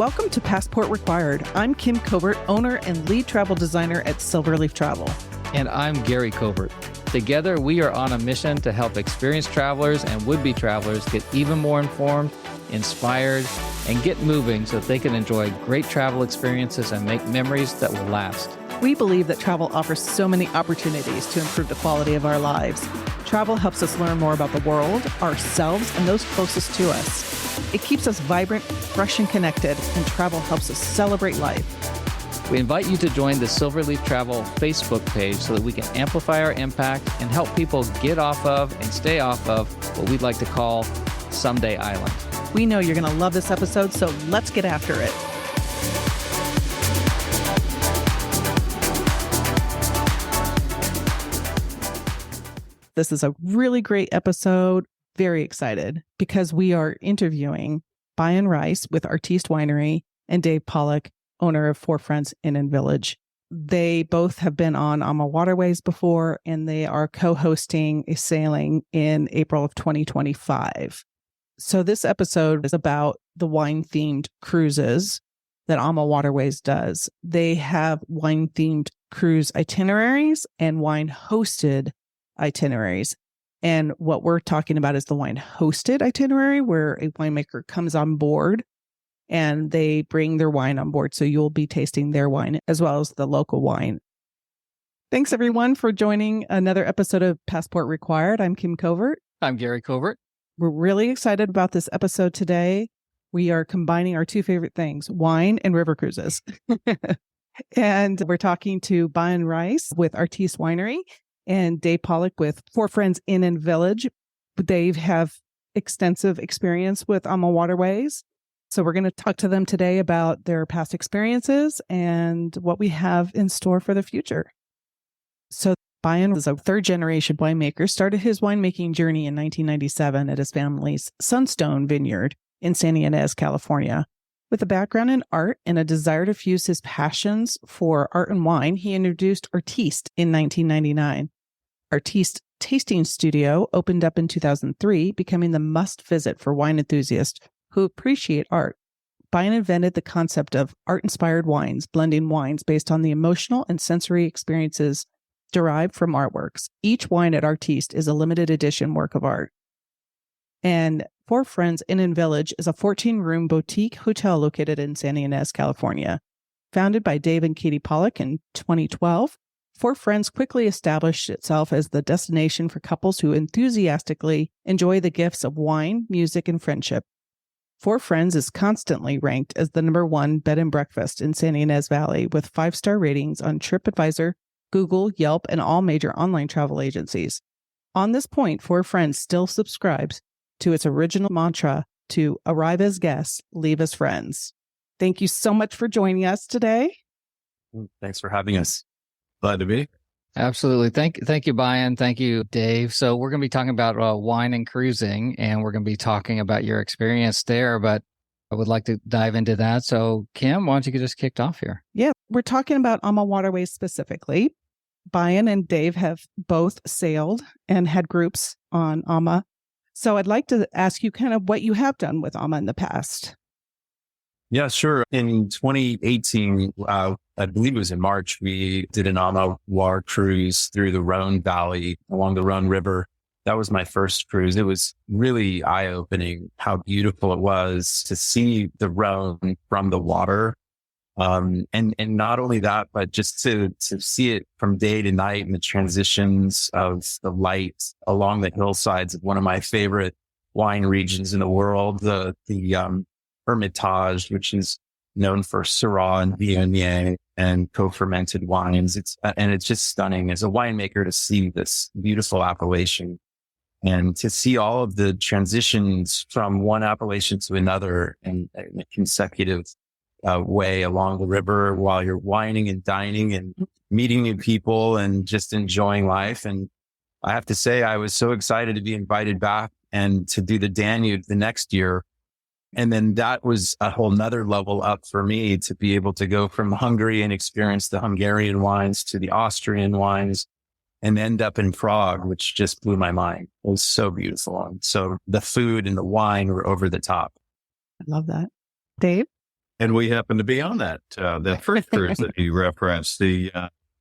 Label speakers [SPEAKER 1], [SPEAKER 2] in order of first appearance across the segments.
[SPEAKER 1] Welcome to Passport Required. I'm Kim Covert, owner and lead travel designer at Silverleaf Travel.
[SPEAKER 2] And I'm Gary Covert. Together, we are on a mission to help experienced travelers and would-be travelers get even more informed, inspired, and get moving so that they can enjoy great travel experiences and make memories that will last.
[SPEAKER 1] We believe that travel offers so many opportunities to improve the quality of our lives. Travel helps us learn more about the world, ourselves, and those closest to us. It keeps us vibrant, fresh, and connected, and travel helps us celebrate life.
[SPEAKER 2] We invite you to join the Silverleaf Travel Facebook page so that we can amplify our impact and help people get off of and stay off of what we'd like to call Someday Island.
[SPEAKER 1] We know you're going to love this episode, so let's get after it. This is a really great episode. Very excited because we are interviewing Bion Rice with Artiste Winery and Dave Pollock, owner of ForFriends Inn and Village. They both have been on AmaWaterways before, and they are co-hosting a sailing in April of 2025. So this episode is about the wine-themed cruises that AmaWaterways does. They have wine-themed cruise itineraries and wine-hosted itineraries. And what we're talking about is the wine-hosted itinerary, where a winemaker comes on board and they bring their wine on board. So you'll be tasting their wine as well as the local wine. Thanks, everyone, for joining another episode of Passport Required. I'm Kim Covert.
[SPEAKER 2] I'm Gary Covert.
[SPEAKER 1] We're really excited about this episode today. We are combining our two favorite things, wine and river cruises. And we're talking to Bion Rice with Artiste Winery and Dave Pollock with ForFriends Inn and Village. They have extensive experience with AmaWaterways. So we're going to talk to them today about their past experiences and what we have in store for the future. So Bion is a third-generation winemaker, started his winemaking journey in 1997 at his family's Sunstone Vineyard in Santa Ynez, California. With a background in art and a desire to fuse his passions for art and wine, he introduced Artiste in 1999. Artiste Tasting Studio opened up in 2003, becoming the must-visit for wine enthusiasts who appreciate art. Bion invented the concept of art-inspired wines, blending wines based on the emotional and sensory experiences derived from artworks. Each wine at Artiste is a limited edition work of art. And ForFriends Inn and Village is a 14-room boutique hotel located in Santa Ynez, California. Founded by Dave and Katie Pollock in 2012, ForFriends quickly established itself as the destination for couples who enthusiastically enjoy the gifts of wine, music, and friendship. ForFriends is constantly ranked as the #1 bed and breakfast in Santa Ynez Valley with 5-star ratings on TripAdvisor, Google, Yelp, and all major online travel agencies. On this point, ForFriends still subscribes to its original mantra to arrive as guests, leave as friends. Thank you so much for joining us today.
[SPEAKER 3] Thanks for having us. Glad to be.
[SPEAKER 2] Absolutely. Thank you, Bion. Thank you, Dave. So we're going to be talking about wine and cruising, and we're going to be talking about your experience there, but I would like to dive into that. So Kim, why don't you get us kicked off here?
[SPEAKER 1] Yeah, we're talking about AmaWaterways specifically. Bion and Dave have both sailed and had groups on Ama. So I'd like to ask you kind of what you have done with Ama in the past.
[SPEAKER 3] Yeah, sure. In 2018, I believe it was in March, we did an AmaWater cruise through the Rhone Valley along the Rhone River. That was my first cruise. It was really eye-opening how beautiful it was to see the Rhone from the water. And not only that, but just to see it from day to night and the transitions of the light along the hillsides of one of my favorite wine regions in the world, the Hermitage, which is known for Syrah and Viognier and co-fermented wines. It's just stunning as a winemaker to see this beautiful appellation and to see all of the transitions from one appellation to another in a consecutive way along the river while you're wining and dining and meeting new people and just enjoying life. And I have to say, I was so excited to be invited back and to do the Danube the next year. And then that was a whole nother level up for me to be able to go from Hungary and experience the Hungarian wines to the Austrian wines and end up in Prague, which just blew my mind. It was so beautiful. And so the food and the wine were over the top.
[SPEAKER 1] I love that. Dave?
[SPEAKER 4] And we happened to be on that first cruise that you referenced. The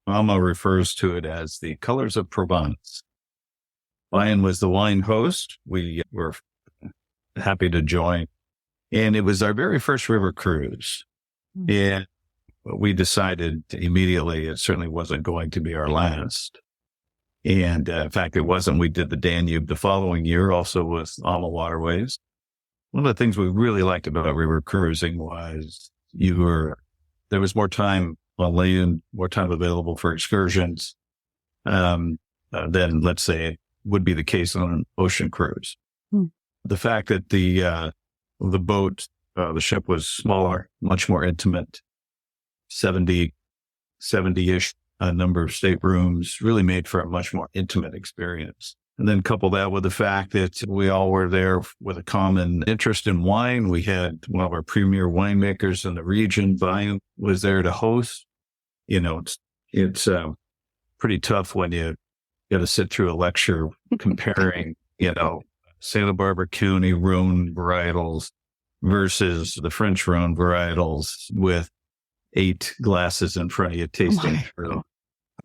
[SPEAKER 4] Ama refers to it as the Colors of Provence. Bion was the wine host. We were happy to join. And it was our very first river cruise. And we decided immediately it certainly wasn't going to be our last. And in fact, it wasn't. We did the Danube the following year, also with AmaWaterways. One of the things we really liked about river cruising was there was more time on land, more time available for excursions than, let's say, would be the case on an ocean cruise. The fact that the boat, the ship was smaller, much more intimate, 70-ish number of staterooms, really made for a much more intimate experience. And then couple that with the fact that we all were there with a common interest in wine. We had one of our premier winemakers in the region, Bion, was there to host. It's pretty tough when you got to sit through a lecture comparing, Santa Barbara County Rhone varietals versus the French Rhone varietals with 8 glasses in front of you tasting through.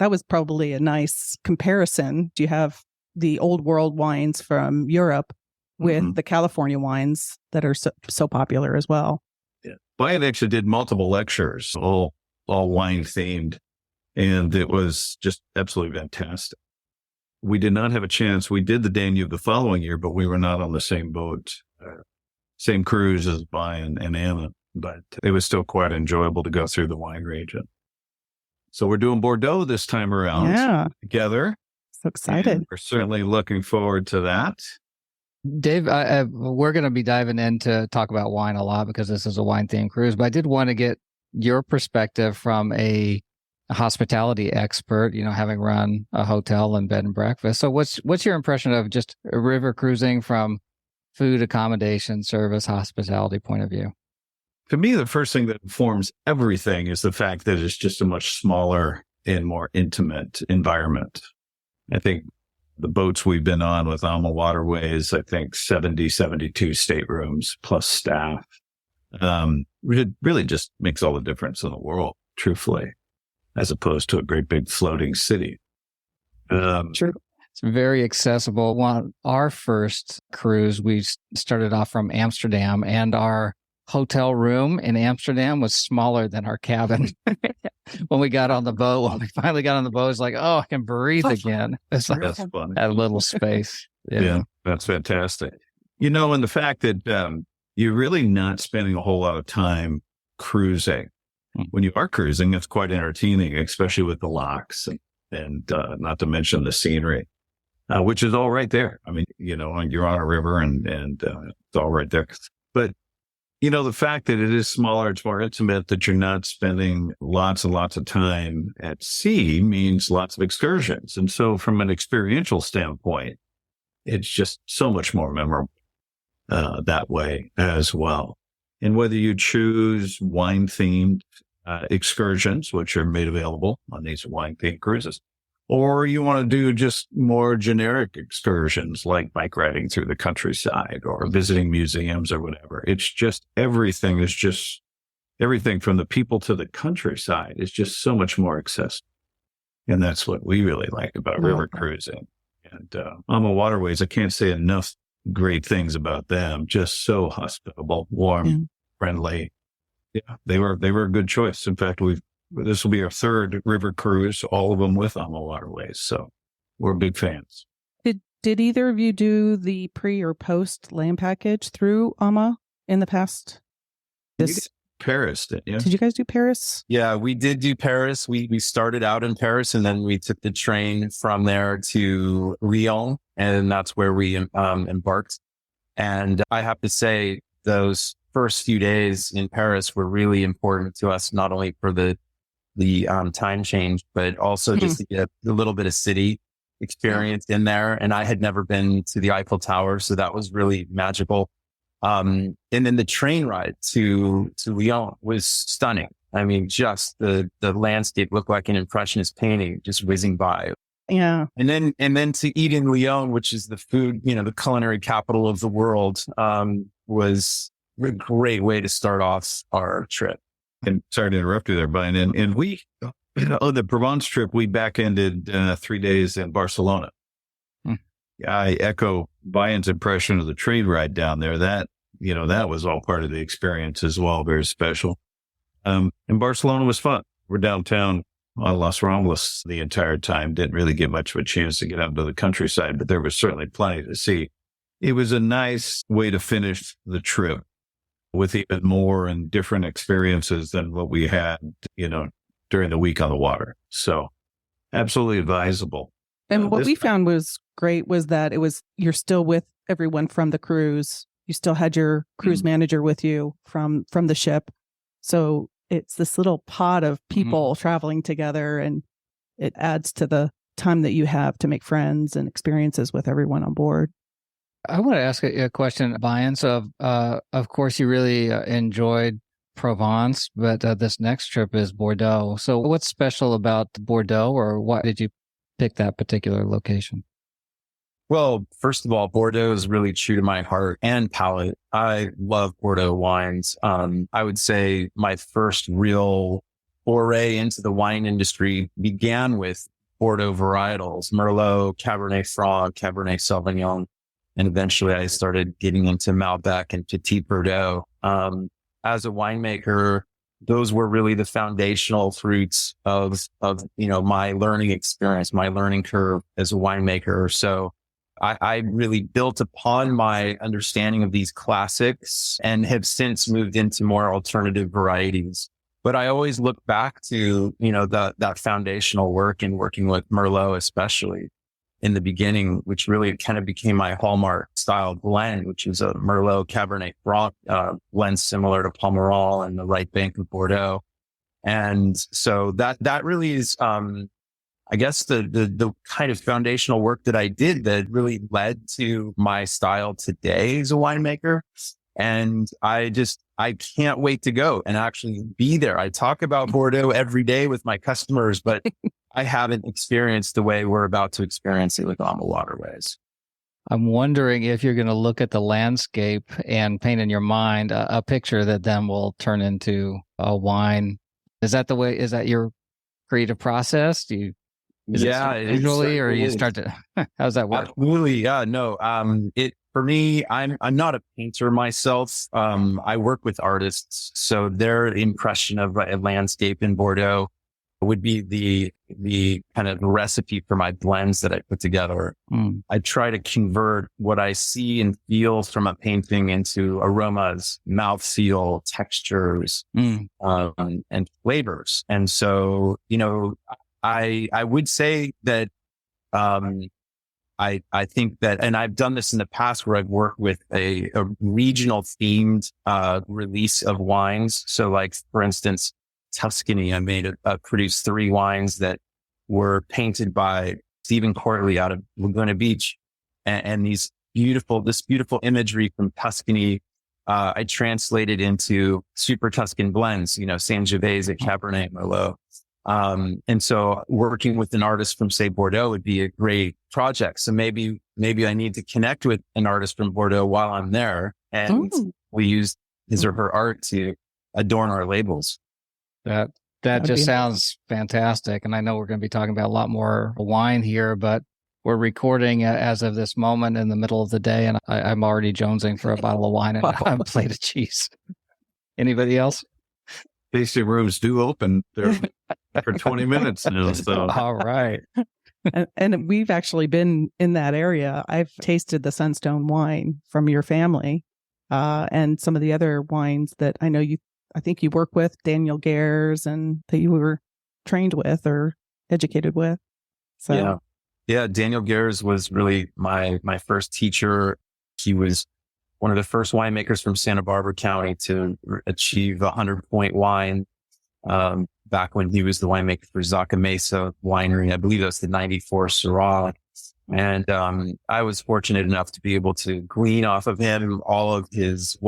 [SPEAKER 1] That was probably a nice comparison. Do you have the old world wines from Europe with the California wines that are so popular as well?
[SPEAKER 4] Yeah. Bion actually did multiple lectures, all wine themed, and it was just absolutely fantastic. We did not have a chance. We did the Danube the following year, but we were not on the same boat, same cruise as Bion and Anna, but it was still quite enjoyable to go through the wine region. So we're doing Bordeaux this time around together.
[SPEAKER 1] So excited.
[SPEAKER 4] And we're certainly looking forward to that.
[SPEAKER 2] Dave, we're going to be diving in to talk about wine a lot because this is a wine themed cruise, but I did want to get your perspective from a hospitality expert, having run a hotel and bed and breakfast. So what's your impression of just river cruising from food, accommodation, service, hospitality point of view?
[SPEAKER 4] To me, the first thing that informs everything is the fact that it's just a much smaller and more intimate environment. I think the boats we've been on with AmaWaterways, 72 staterooms plus staff. It really just makes all the difference in the world, truthfully, as opposed to a great big floating city.
[SPEAKER 2] True. It's very accessible. Our first cruise, we started off from Amsterdam, and our hotel room in Amsterdam was smaller than our cabin. When we got on the boat, when we finally got on the boat, it's like, oh, I can breathe again. It's like
[SPEAKER 4] that's funny.
[SPEAKER 2] That little space.
[SPEAKER 4] Yeah, that's fantastic. And the fact that you're really not spending a whole lot of time cruising. When you are cruising, it's quite entertaining, especially with the locks and not to mention the scenery, which is all right there. I mean, you're on a river and it's all right there. But the fact that it is smaller, it's more intimate, that you're not spending lots and lots of time at sea means lots of excursions. And so from an experiential standpoint, it's just so much more memorable that way as well. And whether you choose wine-themed excursions, which are made available on these wine-themed cruises, or you want to do just more generic excursions like bike riding through the countryside or visiting museums or whatever. It's just everything from the people to the countryside is just so much more accessible. And that's what we really like about river cruising. And AmaWaterways, I can't say enough great things about them. Just so hospitable, warm, friendly. Yeah, they were a good choice. In fact, this will be our third river cruise, all of them with AmaWaterways. So we're big fans.
[SPEAKER 1] Did either of you do the pre or post land package through Ama in the past?
[SPEAKER 4] Paris, didn't you?
[SPEAKER 1] Did you guys do Paris?
[SPEAKER 3] Yeah, we did do Paris. We started out in Paris and then we took the train from there to Lyon, and that's where we embarked. And I have to say, those first few days in Paris were really important to us, not only for the time change, but also just to get a little bit of city experience in there. And I had never been to the Eiffel Tower, so that was really magical. And then the train ride to Lyon was stunning. I mean, just the landscape looked like an impressionist painting just whizzing by.
[SPEAKER 1] Yeah.
[SPEAKER 3] And then to eat in Lyon, which is the food, the culinary capital of the world, was a great way to start off our trip.
[SPEAKER 4] And sorry to interrupt you there, Brian. And we, on the Provence trip, we back-ended 3 days in Barcelona. I echo Bion's impression of the train ride down there. That was all part of the experience as well. Very special. And Barcelona was fun. We're downtown on Las Ramblas the entire time. Didn't really get much of a chance to get out to the countryside, but there was certainly plenty to see. It was a nice way to finish the trip with even more and different experiences than what we had, during the week on the water. So absolutely advisable.
[SPEAKER 1] And what we found was great was that you're still with everyone from the cruise. You still had your cruise manager with you from the ship. So it's this little pod of people traveling together, and it adds to the time that you have to make friends and experiences with everyone on board.
[SPEAKER 2] I want to ask a question, Bion. So, of course, you really enjoyed Provence, but this next trip is Bordeaux. So what's special about Bordeaux, or why did you pick that particular location?
[SPEAKER 3] Well, first of all, Bordeaux is really true to my heart and palate. I love Bordeaux wines. I would say my first real foray into the wine industry began with Bordeaux varietals, Merlot, Cabernet Franc, Cabernet Sauvignon. And eventually I started getting into Malbec and Petit Bordeaux. As a winemaker, those were really the foundational fruits of my learning experience, my learning curve as a winemaker. So I really built upon my understanding of these classics and have since moved into more alternative varieties. But I always look back to, that foundational work and working with Merlot, especially in the beginning, which really kind of became my hallmark style blend, which is a Merlot Cabernet Franc blend similar to Pomerol and the right bank of Bordeaux. And so that really is, I guess the kind of foundational work that I did that really led to my style today as a winemaker. And I can't wait to go and actually be there. I talk about Bordeaux every day with my customers, but I haven't experienced the way we're about to experience it with AmaWaterways.
[SPEAKER 2] I'm wondering if you're going to look at the landscape and paint in your mind a picture that then will turn into a wine. Is that your creative process? Visually, or you start to, how does that work?
[SPEAKER 3] Absolutely. Yeah, no. For me, I'm not a painter myself. I work with artists. So their impression of a landscape in Bordeaux would be the kind of recipe for my blends that I put together. I try to convert what I see and feel from a painting into aromas, mouthfeel, textures, and flavors. And so, I would say that, I think that, and I've done this in the past where I've worked with a regional themed, release of wines. So like, for instance, Tuscany, I produced 3 wines that were painted by Stephen Courtley out of Laguna Beach. And this beautiful imagery from Tuscany, I translated into super Tuscan blends, Sangiovese, Cabernet, Merlot. And so working with an artist from, say, Bordeaux would be a great project. So maybe I need to connect with an artist from Bordeaux while I'm there, and we use his or her art to adorn our labels.
[SPEAKER 2] That just sounds fantastic. And I know we're going to be talking about a lot more wine here, but we're recording as of this moment in the middle of the day, and I'm already jonesing for a bottle of wine and a plate of cheese. Anybody else?
[SPEAKER 4] Tasting rooms do open there for 20 minutes now. So.
[SPEAKER 2] All right.
[SPEAKER 1] And we've actually been in that area. I've tasted the Sunstone wine from your family, and some of the other wines that I know I think you work with, Daniel Gares, and that you were trained with or educated with. So
[SPEAKER 3] yeah. Daniel Gares was really my first teacher. He was one of the first winemakers from Santa Barbara County to achieve 100-point wine, back when he was the winemaker for Zaca Mesa Winery. I believe that's the 94 Syrah. And I was fortunate enough to be able to glean off of him all of his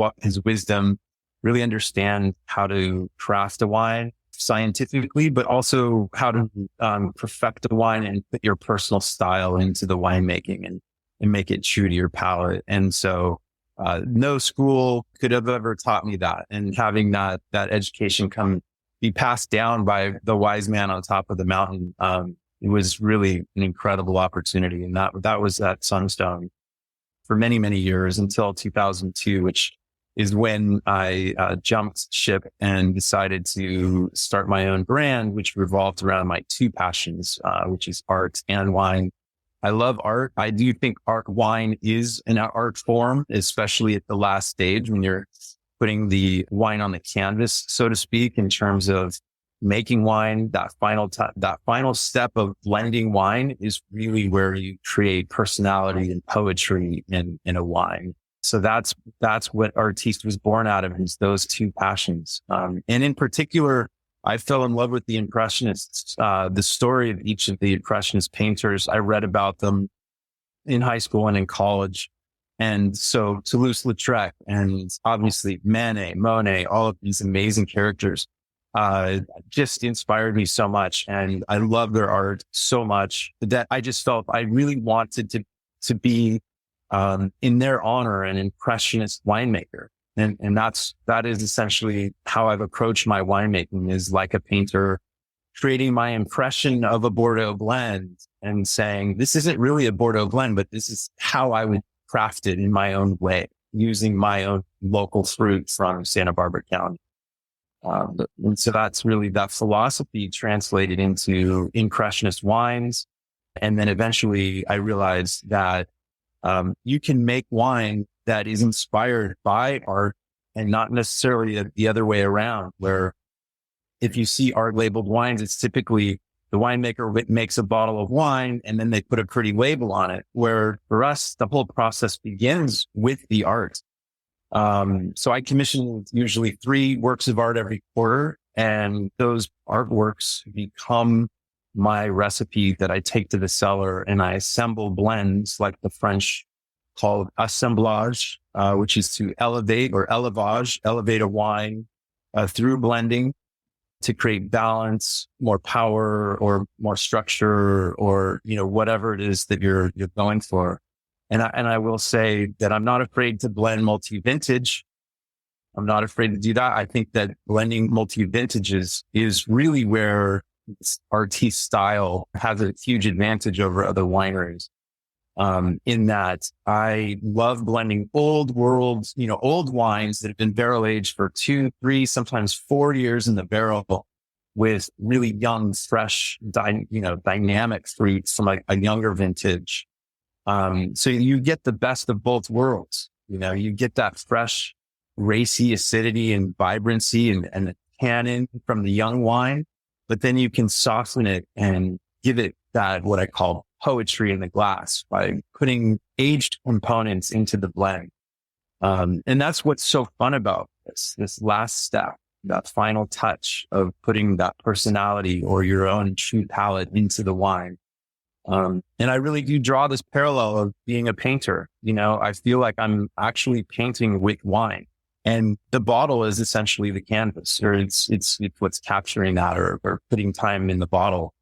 [SPEAKER 3] wisdom, really understand how to craft a wine scientifically, but also how to perfect a wine and put your personal style into the winemaking and make it true to your palate. And so No school could have ever taught me that. And having that education be passed down by the wise man on top of the mountain, it was really an incredible opportunity. And that was at Sunstone for many, many years until 2002, which is when I jumped ship and decided to start my own brand, which revolved around my two passions, which is art and wine. I love art. I do think wine is an art form, especially at the last stage when you're putting the wine on the canvas, so to speak, in terms of making wine. That final step of blending wine is really where you create personality and poetry in a wine. So that's what Artiste was born out of, is those two passions. And in particular, I fell in love with the Impressionists, the story of each of the Impressionist painters. I read about them in high school and in college. And so Toulouse-Lautrec and obviously Manet, Monet, all of these amazing characters, just inspired me so much. And I love their art so much that I just felt I really wanted to be, in their honor, an Impressionist winemaker. And that is essentially how I've approached my winemaking, is like a painter creating my impression of a Bordeaux blend and saying, this isn't really a Bordeaux blend, but this is how I would craft it in my own way, using my own local fruit from Santa Barbara County. And so that's really that philosophy translated into Impressionist wines. And then eventually I realized that you can make wine that is inspired by art and not necessarily the other way around, where if you see art labeled wines, it's typically the winemaker makes a bottle of wine and then they put a pretty label on it, where for us, the whole process begins with the art. So I commission usually 3 works of art every quarter, and those artworks become my recipe that I take to the cellar and I assemble blends like the French called assemblage, which is to elevate, or elevate a wine through blending to create balance, more power, or more structure, or, whatever it is that you're going for. And I will say that I'm not afraid to blend multi-vintage. I'm not afraid to do that. I think that blending multi-vintages is really where Artiste style has a huge advantage over other wineries. In that I love blending old wines that have been barrel aged for 2, 3, sometimes 4 years in the barrel with really young, fresh, dynamic fruits from a younger vintage. So you get the best of both worlds. You get that fresh, racy acidity and vibrancy and the tannin from the young wine, but then you can soften it and give it that, what I call poetry in the glass, by putting aged components into the blend. And that's what's so fun about this last step, that final touch of putting that personality or your own true palate into the wine. And I really do draw this parallel of being a painter. I feel like I'm actually painting with wine, and the bottle is essentially the canvas, or it's what's capturing that, or putting time in the bottle.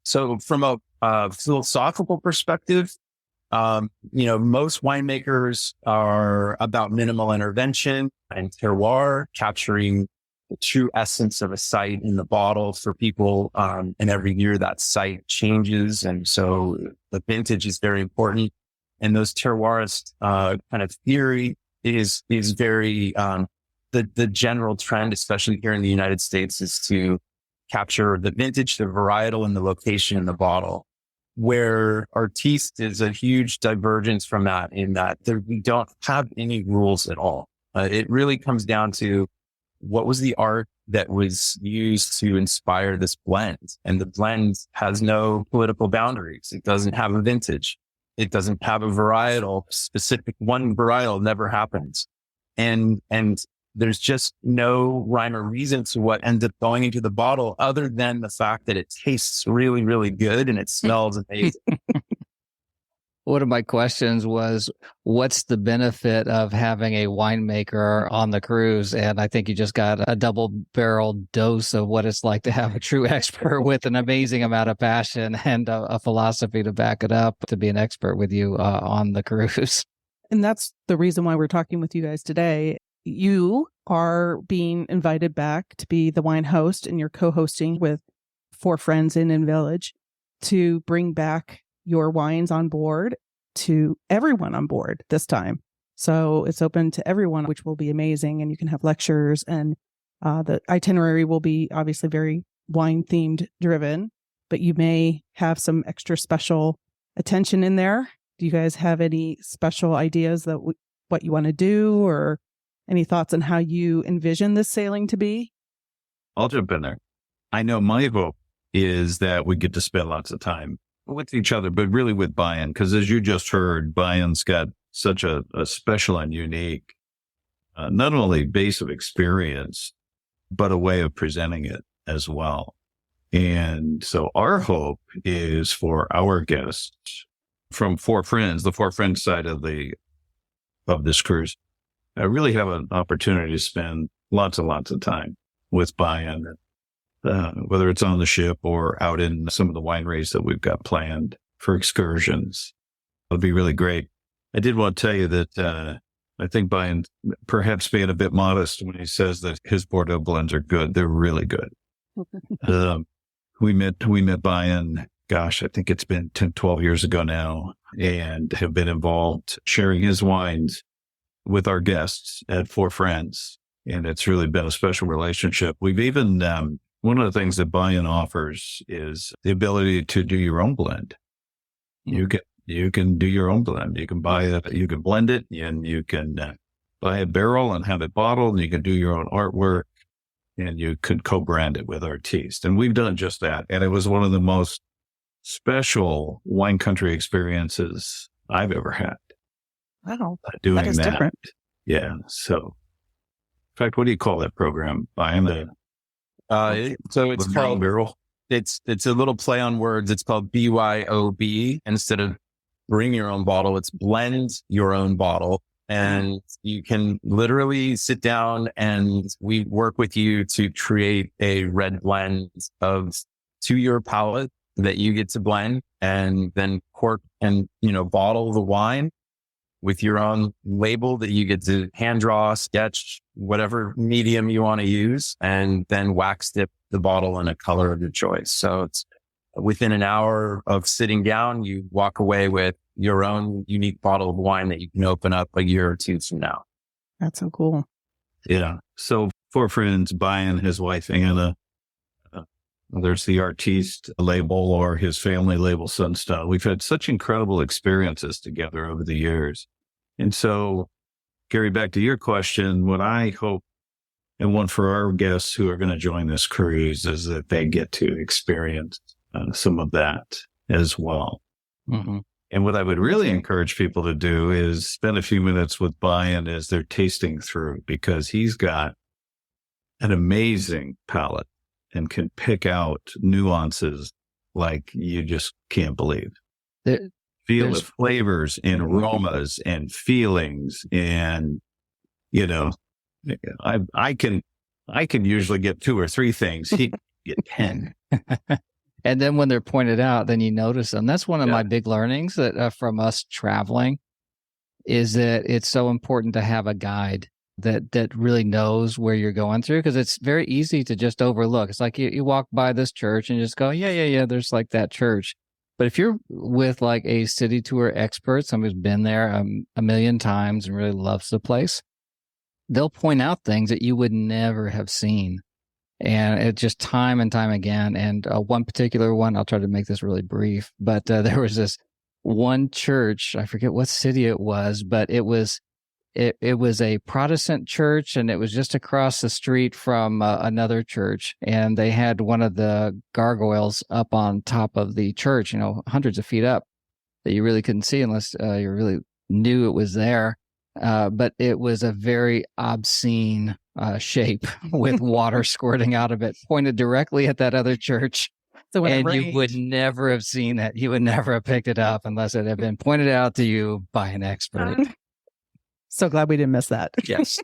[SPEAKER 3] So from a philosophical perspective, most winemakers are about minimal intervention and terroir, capturing the true essence of a site in the bottle for people. And every year that site changes. And so the vintage is very important. And those terroirist kind of theory is very, the general trend, especially here in the United States, is to capture the vintage, the varietal, and the location in the bottle, where Artiste is a huge divergence from that, in that we don't have any rules at all. It really comes down to what was the art that was used to inspire this blend. And the blend has no political boundaries. It doesn't have a vintage. It doesn't have a varietal specific. One varietal never happens. And there's just no rhyme or reason to what ends up going into the bottle, other than the fact that it tastes really, really good and it smells amazing.
[SPEAKER 2] One of my questions was, what's the benefit of having a winemaker on the cruise? And I think you just got a double barrel dose of what it's like to have a true expert with an amazing amount of passion and a philosophy to back it up, to be an expert with you on the cruise.
[SPEAKER 1] And that's the reason why we're talking with you guys today. You are being invited back to be the wine host, and you're co-hosting with ForFriends Inn and Village to bring back your wines on board to everyone on board this time. So it's open to everyone, which will be amazing. And you can have lectures, and the itinerary will be obviously very wine themed driven, but you may have some extra special attention in there. Do you guys have any special ideas that what you want to do, or any thoughts on how you envision this sailing to be?
[SPEAKER 4] I'll jump in there. I know my hope is that we get to spend lots of time with each other, but really with Bion, because as you just heard, Bion's got such a special and unique, not only base of experience, but a way of presenting it as well. And so our hope is for our guests from ForFriends, the ForFriends side of this cruise, really have an opportunity to spend lots and lots of time with Bion, whether it's on the ship or out in some of the wineries that we've got planned for excursions. It'll be really great. I did want to tell you that I think Bion perhaps being a bit modest when he says that his Bordeaux blends are good. They're really good. We met Bion, gosh, I think it's been 10, 12 years ago now, and have been involved sharing his wines with our guests at ForFriends. And it's really been a special relationship. We've even, one of the things that Bion offers is the ability to do your own blend. You can do your own blend. You can buy it, you can blend it, and you can buy a barrel and have it bottled, and you can do your own artwork, and you could co-brand it with Artiste. And we've done just that. And it was one of the most special wine country experiences I've ever had.
[SPEAKER 1] Wow.
[SPEAKER 4] Doing
[SPEAKER 1] that is different.
[SPEAKER 4] Yeah. So, in fact, what do you call that program? Bion?
[SPEAKER 3] So it's called
[SPEAKER 4] barrel.
[SPEAKER 3] It's a little play on words. It's called BYOB. Instead of bring your own bottle, it's blend your own bottle. And you can literally sit down and we work with you to create a red blend to your palate that you get to blend, and then cork and, bottle the wine with your own label that you get to hand draw, sketch, whatever medium you want to use, and then wax dip the bottle in a color of your choice. So it's within an hour of sitting down, you walk away with your own unique bottle of wine that you can open up a year or two from now.
[SPEAKER 1] That's so cool.
[SPEAKER 4] Yeah. So ForFriends, Bion, his wife, Anna, there's the Artiste label or his family label, Sunstone. We've had such incredible experiences together over the years. And so, Gary, back to your question, what I hope and want for our guests who are going to join this cruise is that they get to experience some of that as well.
[SPEAKER 2] Mm-hmm.
[SPEAKER 4] And what I would really encourage people to do is spend a few minutes with Bion as they're tasting through, because he's got an amazing palate and can pick out nuances like you just can't believe. Feel the flavors and aromas and feelings. And, I can usually get 2 or 3 things. He can get 10.
[SPEAKER 2] And then when they're pointed out, then you notice them. That's one of my big learnings that from us traveling is that it's so important to have a guide that really knows where you're going through, because it's very easy to just overlook. It's like you walk by this church and just go, yeah, there's like that church. But if you're with like a city tour expert, somebody who's been there a million times and really loves the place, they'll point out things that you would never have seen. And it just time and time again. And one particular one, I'll try to make this really brief, but there was this one church, I forget what city it was, but it was a Protestant church, and it was just across the street from another church. And they had one of the gargoyles up on top of the church, hundreds of feet up, that you really couldn't see unless you really knew it was there. But it was a very obscene shape with water squirting out of it, pointed directly at that other church.
[SPEAKER 1] So
[SPEAKER 2] and you would never have seen it. You would never have picked it up unless it had been pointed out to you by an expert.
[SPEAKER 1] So glad we didn't miss that.
[SPEAKER 2] Yes.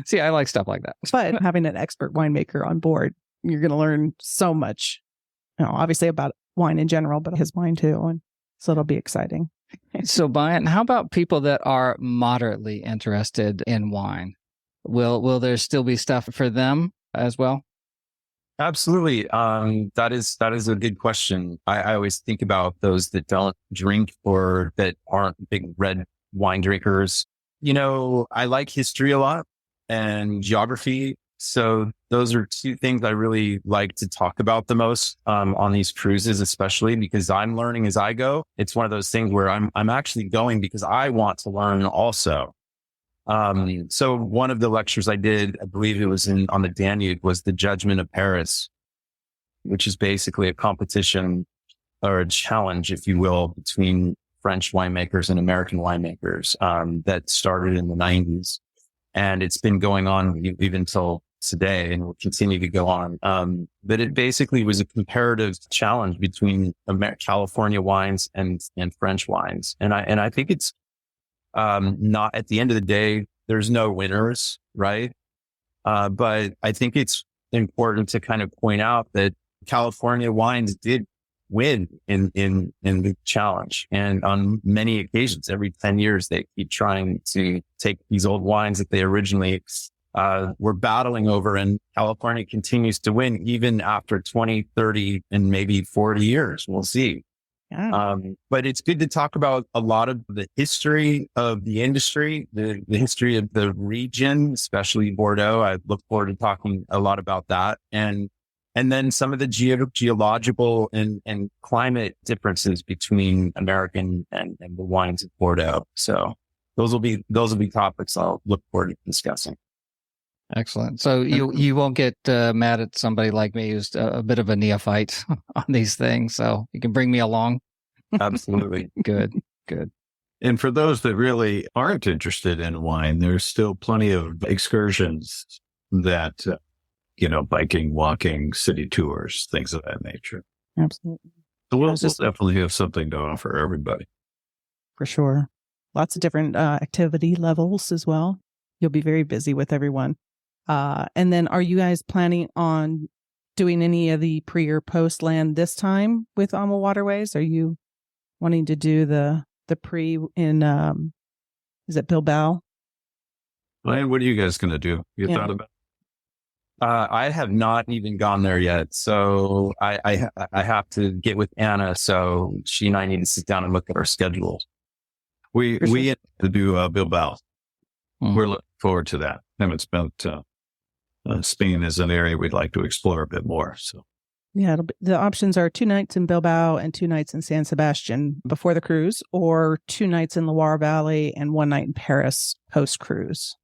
[SPEAKER 2] See, I like stuff like that.
[SPEAKER 1] But having an expert winemaker on board, you're going to learn so much, obviously about wine in general, but his wine too. And so it'll be exciting.
[SPEAKER 2] So, Bion, how about people that are moderately interested in wine? Will there still be stuff for them as well?
[SPEAKER 3] Absolutely. That is a good question. I always think about those that don't drink or that aren't big red wine drinkers. I like history a lot and geography. So those are two things I really like to talk about the most on these cruises, especially because I'm learning as I go. It's one of those things where I'm actually going because I want to learn also. So one of the lectures I did, I believe it was on the Danube, was the Judgment of Paris, which is basically a competition or a challenge, if you will, between French winemakers and American winemakers that started in the 90s. And it's been going on even till today and will continue to go on. But it basically was a comparative challenge between California wines and French wines. And I think it's not, at the end of the day, there's no winners, right? But I think it's important to kind of point out that California wines did win in the challenge. And on many occasions, every 10 years, they keep trying to take these old wines that they originally were battling over, and California continues to win even after 20, 30, and maybe 40 years. We'll see.
[SPEAKER 1] Yeah.
[SPEAKER 3] But it's good to talk about a lot of the history of the industry, the history of the region, especially Bordeaux. I look forward to talking a lot about that. And then some of the geological and climate differences between American and the wines of Bordeaux. So those will be topics I'll look forward to discussing.
[SPEAKER 2] Excellent. So you won't get mad at somebody like me who's a bit of a neophyte on these things. So you can bring me along.
[SPEAKER 3] Absolutely.
[SPEAKER 2] Good.
[SPEAKER 4] And for those that really aren't interested in wine, there's still plenty of excursions that, biking, walking, city tours, things of that nature.
[SPEAKER 1] Absolutely.
[SPEAKER 4] So we'll definitely have something to offer everybody.
[SPEAKER 1] For sure. Lots of different activity levels as well. You'll be very busy with everyone. And then are you guys planning on doing any of the pre or post land this time with AmaWaterways? Are you wanting to do the pre in, is it Bilbao?
[SPEAKER 4] Ryan, what are you guys going to do? You thought about it?
[SPEAKER 3] I have not even gone there yet. So I have to get with Anna. So she and I need to sit down and look at our schedules.
[SPEAKER 4] We had to do Bilbao. Mm-hmm. We're looking forward to that. Haven't spent Spain is an area we'd like to explore a bit more. So,
[SPEAKER 1] yeah, the options are 2 nights in Bilbao and 2 nights in San Sebastian before the cruise, or 2 nights in Loire Valley and 1 night in Paris post cruise.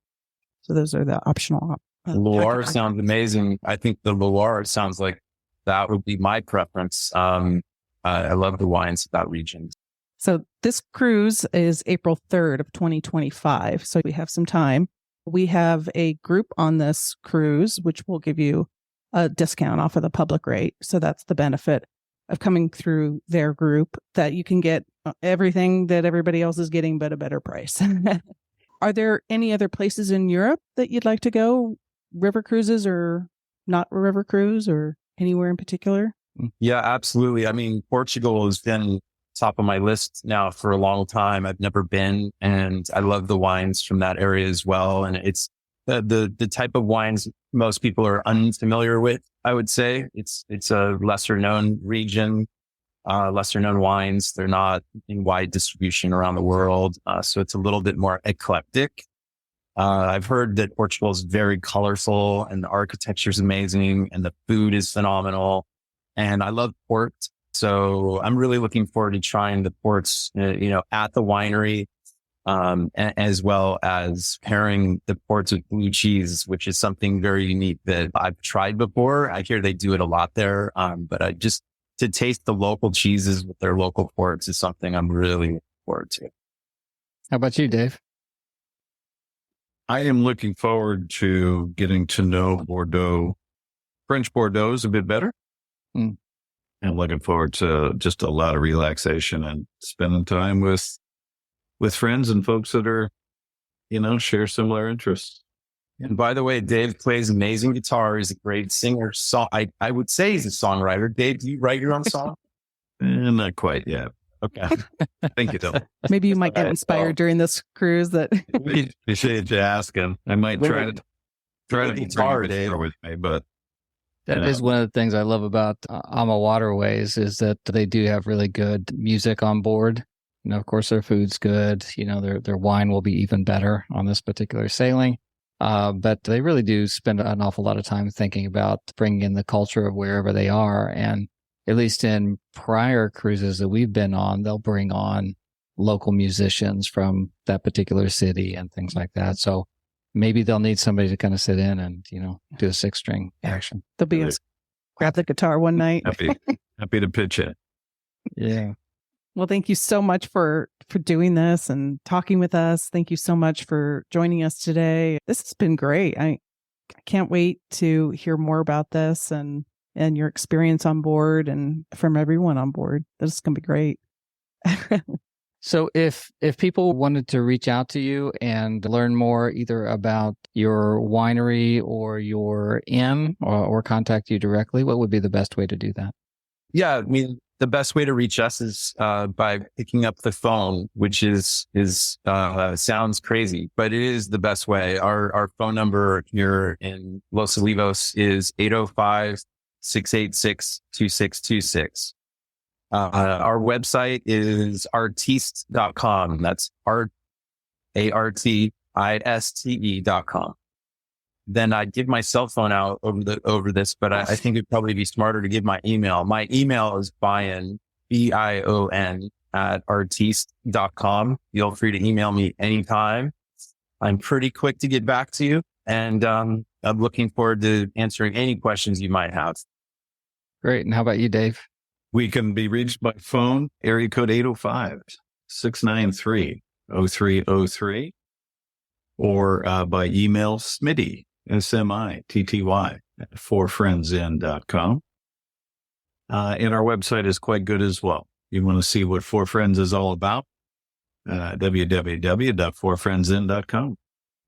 [SPEAKER 1] So those are the optional.
[SPEAKER 3] Loire sounds amazing. I think the Loire sounds like that would be my preference. I love the wines of that region.
[SPEAKER 1] So this cruise is April 3rd of 2025. So we have some time. We have a group on this cruise, which will give you a discount off of the public rate. So that's the benefit of coming through their group, that you can get everything that everybody else is getting, but a better price. Are there any other places in Europe that you'd like to go? River cruises or not river cruise, or anywhere in particular?
[SPEAKER 3] Yeah, absolutely. I mean, Portugal has been top of my list now for a long time. I've never been, and I love the wines from that area as well. And it's the type of wines most people are unfamiliar with. I would say it's a lesser known region, lesser known wines. They're not in wide distribution around the world. So it's a little bit more eclectic. I've heard that Portugal is very colorful and the architecture is amazing and the food is phenomenal. And I love port. So I'm really looking forward to trying the ports, at the winery, as well as pairing the ports with blue cheese, which is something very unique that I've tried before. I hear they do it a lot there. But to taste the local cheeses with their local ports is something I'm really looking forward to.
[SPEAKER 2] How about you, Dave?
[SPEAKER 4] I am looking forward to getting to know Bordeaux, French Bordeaux a bit better. Mm. And looking forward to just a lot of relaxation and spending time with friends and folks that are, share similar interests.
[SPEAKER 3] And by the way, Dave plays amazing guitar. He's a great singer. I would say he's a songwriter. Dave, do you write your own song?
[SPEAKER 4] Not quite yet. Okay. Thank you, Dylan.
[SPEAKER 1] Maybe you might get inspired during this cruise. That
[SPEAKER 4] Appreciate you asking. I might try to guitar with me, but
[SPEAKER 2] that is one of the things I love about AmaWaterways is that they do have really good music on board. Of course, their food's good. Their wine will be even better on this particular sailing. But they really do spend an awful lot of time thinking about bringing in the culture of wherever they are. And at least in prior cruises that we've been on, they'll bring on local musicians from that particular city and things like that. So maybe they'll need somebody to kind of sit in and, do a 6-string action.
[SPEAKER 1] they'll be grab the guitar one night.
[SPEAKER 4] Happy to pitch it.
[SPEAKER 2] Yeah.
[SPEAKER 1] Well, thank you so much for doing this and talking with us. Thank you so much for joining us today. This has been great. I can't wait to hear more about this and your experience on board and from everyone on board. This is going to be great.
[SPEAKER 2] So if people wanted to reach out to you and learn more either about your winery or your inn or contact you directly, what would be the best way to do that?
[SPEAKER 3] Yeah, I mean, the best way to reach us is by picking up the phone, which is sounds crazy, but it is the best way. Our phone number here in Los Olivos is 805-686-2626. Our website is artiste.com. That's ARTISTE.com. Then I'd give my cell phone out over this, but I think it'd probably be smarter to give my email. My email is Bion, BION @artiste.com. Feel free to email me anytime. I'm pretty quick to get back to you, and I'm looking forward to answering any questions you might have.
[SPEAKER 2] Great. And how about you, Dave?
[SPEAKER 4] We can be reached by phone, area code 805-693-0303, or by email, Smitty, SMITTY, @ForFriendsIn.com. And our website is quite good as well. You want to see what ForFriends is all about? www.forfriendsin.com.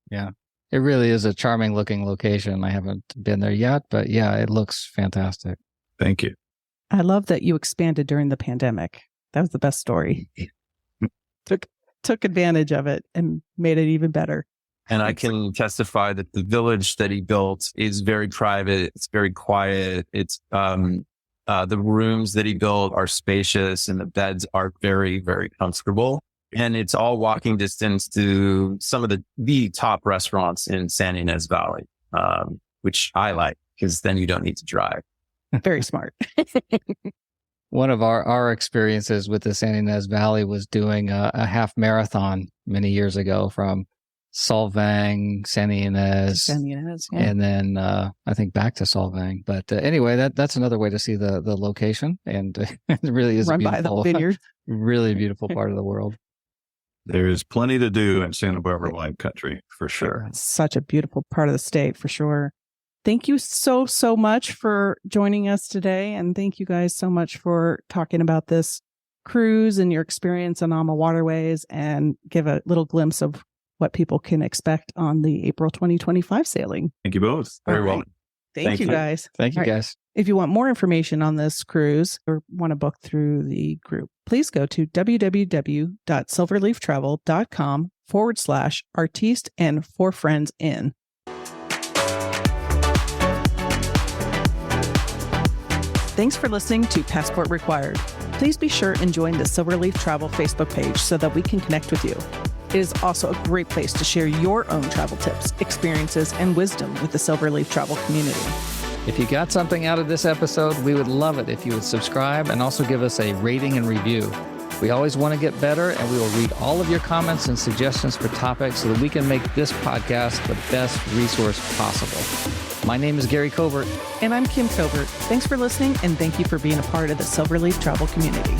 [SPEAKER 2] Yeah. It really is a charming looking location. I haven't been there yet, but yeah, it looks fantastic.
[SPEAKER 4] Thank you.
[SPEAKER 1] I love that you expanded during the pandemic. That was the best story. Took advantage of it and made it even better.
[SPEAKER 3] And I can testify that the village that he built is very private. It's very quiet. It's, the rooms that he built are spacious and the beds are very, very comfortable. And it's all walking distance to some of the top restaurants in San Ynez Valley, which I like because then you don't need to drive.
[SPEAKER 1] Very smart.
[SPEAKER 2] One of our experiences with the San Ynez Valley was doing a half marathon many years ago from Solvang, San Ynez,
[SPEAKER 1] Yeah.
[SPEAKER 2] and then I think back to Solvang. But anyway, that's another way to see the location, and it really is
[SPEAKER 1] Run
[SPEAKER 2] a beautiful,
[SPEAKER 1] by the vineyard.
[SPEAKER 2] really beautiful part of the world.
[SPEAKER 4] There is plenty to do in Santa Barbara wine country, for sure.
[SPEAKER 1] Such a beautiful part of the state, for sure. Thank you so much for joining us today. And thank you guys so much for talking about this cruise and your experience on AmaWaterways, and give a little glimpse of what people can expect on the April 2025 sailing.
[SPEAKER 4] Thank you both.
[SPEAKER 3] Very
[SPEAKER 1] All
[SPEAKER 3] well.
[SPEAKER 1] right. Thank you guys.
[SPEAKER 2] Thank you,
[SPEAKER 1] All right.
[SPEAKER 2] guys.
[SPEAKER 1] If you want more information on this cruise or want to book through the group, please go to www.silverleaftravel.com/artiste and ForFriends Inn. Thanks for listening to Passport Required. Please be sure and join the Silverleaf Travel Facebook page so that we can connect with you. It is also a great place to share your own travel tips, experiences, and wisdom with the Silverleaf Travel community.
[SPEAKER 2] If you got something out of this episode, we would love it if you would subscribe and also give us a rating and review. We always want to get better, and we will read all of your comments and suggestions for topics so that we can make this podcast the best resource possible. My name is Gary Covert.
[SPEAKER 1] And I'm Kim Covert. Thanks for listening, and thank you for being a part of the Silverleaf Travel community.